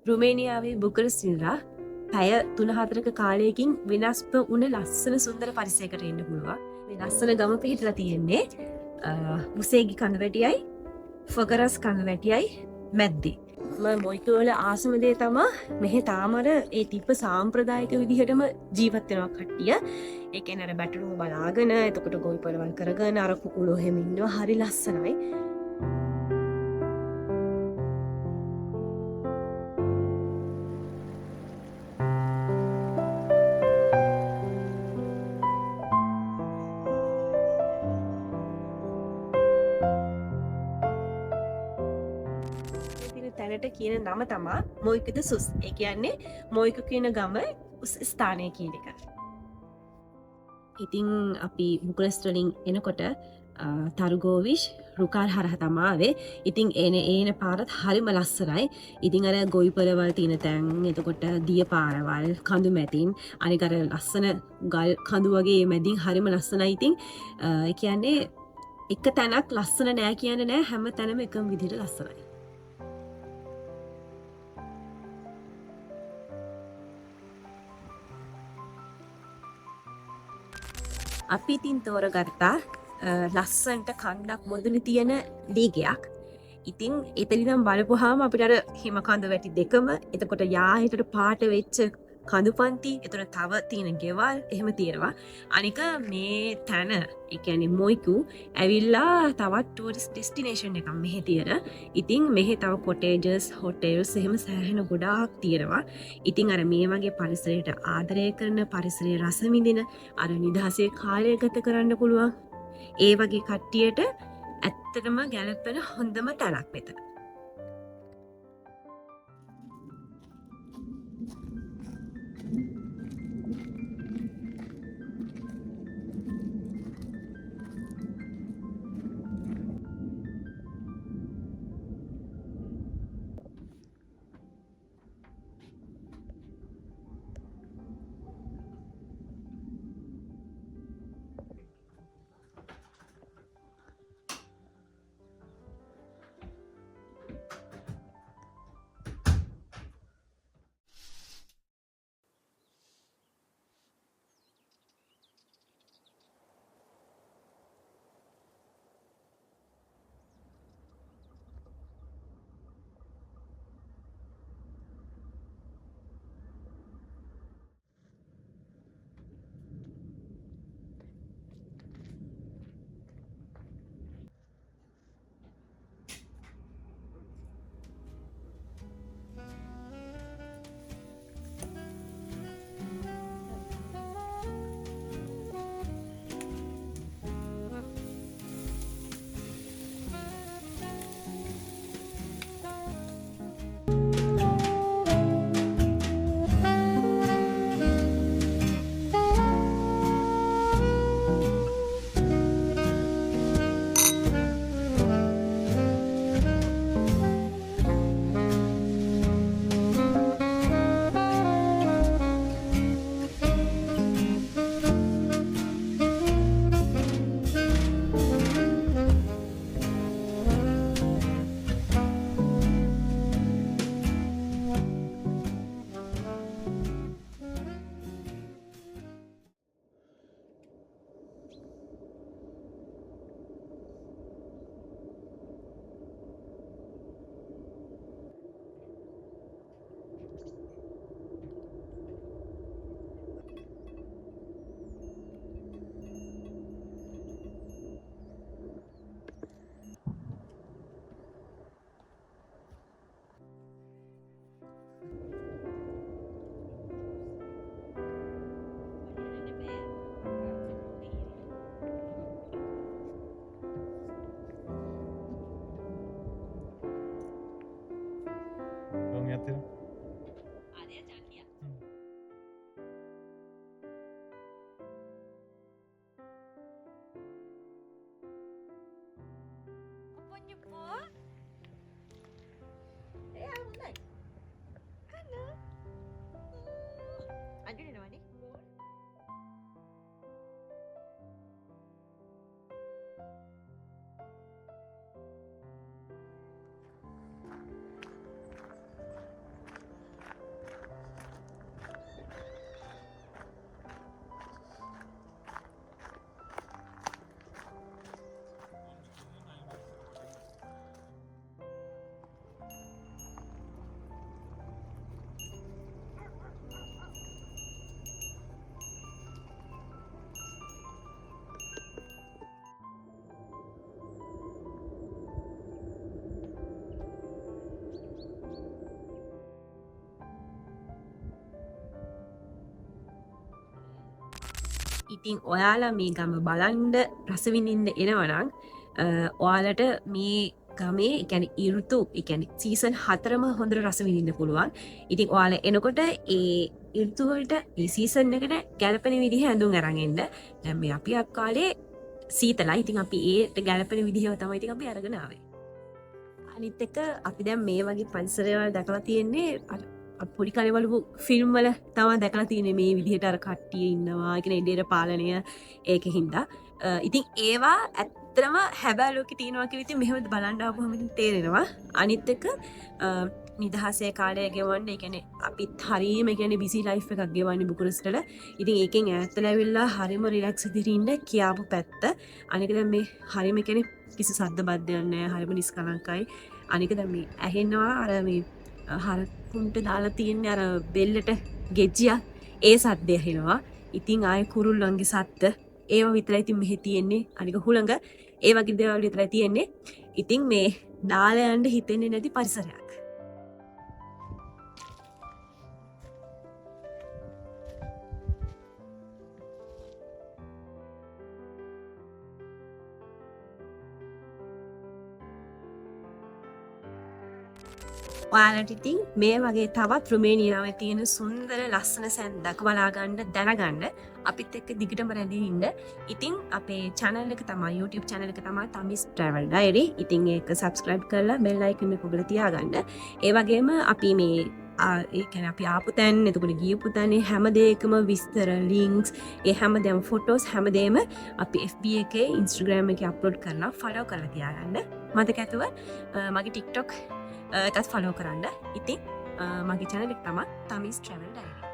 රුමේනියාවේ බුකරෙස්ට් ඉඳලා පැය 3-4ක කාලයකින් වෙනස්ම වුණ ලස්සන සුන්දර පරිසරයකට එන්න පුළුවන්. මේ ලස්සන ගම පිහිටලා තියෙන්නේ මුසේගි කඳවැටියයි ෆොගරස් කඳවැටියයි මැද්දේ. මම මොයිකෝ වල ආසම දේ තමයි මෙහෙ තාමර ඒ තිබ්බ සාම්ප්‍රදායික විදිහටම ජීවත් වෙනවා කට්ටිය. ඒ කියන්නේ අර බැටළුම බලාගෙන එතකොට ගොවි පළවල් කරගෙන අර කුකුලෝ එහෙම ඉන්නවා. හරි ලස්සනයි. තැනට කියන නම තමා මොයිකද සුස්. ඒ කියන්නේ මොයික කියන ගම උස් ස්ථානය කියන එක. ඉතින් අපි බුකරෙස්ට් වලින් එනකොට තරුගෝවිෂ් රුකාල් හරහ තමාවේ. ඉතින් ඒන පාරත් හරිම ලස්සනයි. ඉතින් අර ගොවිපළවල් තියෙන තැන්, එතකොට දිය පාරවල්, කඳු මැතින්, අනික අර ලස්සන ගල් කඳු වගේ මැදින් හරිම ලස්සනයි. ඉතින් ඒ කියන්නේ එක තැනක් ලස්සන නෑ කියන්නේ නෑ, හැම තැනම එකම විදිහට ලස්සනයි. අපි ඉතින් තෝරගත්තා ලස්සන්ට කණ්ඩක් මොදුලි තියෙන ලීගයක්. ඉතින් එතනිනම් බලපුහාම අපිට අර හිම කඳ වැටි දෙකම, එතකොට යාහෙටට පාට වෙච්ච කඳු පන්ති, එතකොට තව තියෙන ගෙවල් එහෙම තියෙනවා. අනික මේ තැන, ඒ කියන්නේ මොයිකු ඇවිල්ලා තවත් ටූරිස්ට් ඩෙස්ටිනේෂන් එකක් මෙහෙ තියෙන. ඉතින් මෙහෙ තව කොටේජස්, හොටෙල්ස් එහෙම සෑහෙන ගොඩාක් තියෙනවා. ඉතින් අර මේ වගේ පරිසරයට ආදරය කරන, පරිසරයේ රස විඳින, අර නිදහසේ කාලය ගත කරන්න පුළුවන් ඒ වගේ කට්ටියට ඇත්තටම ගැලපෙන හොඳම තැනක් මෙතන. ඉතින් ඔයාලා මේ ගම බලන්ඩ රසවිඳින්න එනවනං ඔයාලට මේ ගමේ එකැන ඉරුතු එකැන සීසන් 4ම හොඳ රසවිඳින්න පුළුවන්. ඉතින් ඔයාල එනකොට ඒ ඉර්තුවලට සීසන් එකට ගැලපෙන විදිහ ඇඳුම් අරගෙන්න්න. දැම් මේ අපි අක්කාලේ සීතලා ඉතින් අපි ඒට ගැලපෙන විදිහව තමයි ඉතින් අපි අරගෙනාවේ. අනිත් එක අපි දැන් මේ වගේ පරිසරවල දැකලා තියෙන්නේ පොඩි කලවලු ෆිල්ම් වල තමයි දැකලා තියෙන්නේ මේ විදිහට අර කට්ටිය ඉන්නවා කියන ඉඩේට පාලනය ඒක හින්දා. ඉතින් ඒවා ඇත්තටම හැබෑ ලෝකේ තියෙනවා කියලා ඉතින් මෙහෙම බලන්න ආවම තේරෙනවා. අනිත් එක නිදහසේ කාලය ගෙවන්න, ඒ කියන්නේ අපිත් හරියම කියන්නේ බිසි ලයිෆ් එකක් ගෙවන්නේ බුකුරස්ටල. ඉතින් ඒකෙන් ඈත්ලා ඇවිල්ලා හරියම රිලැක්ස් විදිහට ඉන්න කියාපු පැත්ත. අනික දැන් මේ හරියම කියන්නේ කිසි සද්ද බද්දයක් නැහැ, හරියම නිස්කලංකයි. අනික දැන් මේ ඇහෙනවා අර මේ හරකුන්ට දාලා තියෙන්නේ අර බෙල්ලට ගෙජ්ජියක් ඒ සද්දය ඇහෙනවා. ඉතින් ආයේ කුරුල්ලන්ගේ සද්ද ඒව විතරයි ඉතින් මෙහි තියෙන්නේ. අනික හුළඟ ඒ වගේ දේවල් විතරයි තියෙන්නේ. ඉතින් මේ දාලා යන්න හිතෙන්නේ නැති පරිසරයක්. ඔයාලට ඉතින් මේ වගේ තවත් රුමේනියාවේ තියෙන සුන්දර ලස්සන සැන්දක් බලාගන්න දැනගන්න අපිත් එක්ක දිගටම රැඳී ඉන්න. ඉතින් අපේ channel එක තමයි YouTube channel එක තමයි තමිස් travel diary. ඉතින් ඒක subscribe කරලා bell icon එක ඔබලා තියාගන්න. ඒ වගේම අපි මේ ඒ කියන්නේ අපි ආපු තැන්, එතකොට ගියපු තැන් හැම දෙයකම විස්තර, links, ඒ හැමදේම photos හැමදේම අපි FB එකේ Instagram එකේ upload කරලා follow කරලා තියාගන්න. මතක ඇතුව මගේ TikTok එකත් ෆලෝ කරන්න. ඉතින් මගේ channel එක තමයි තමිස් travel diary.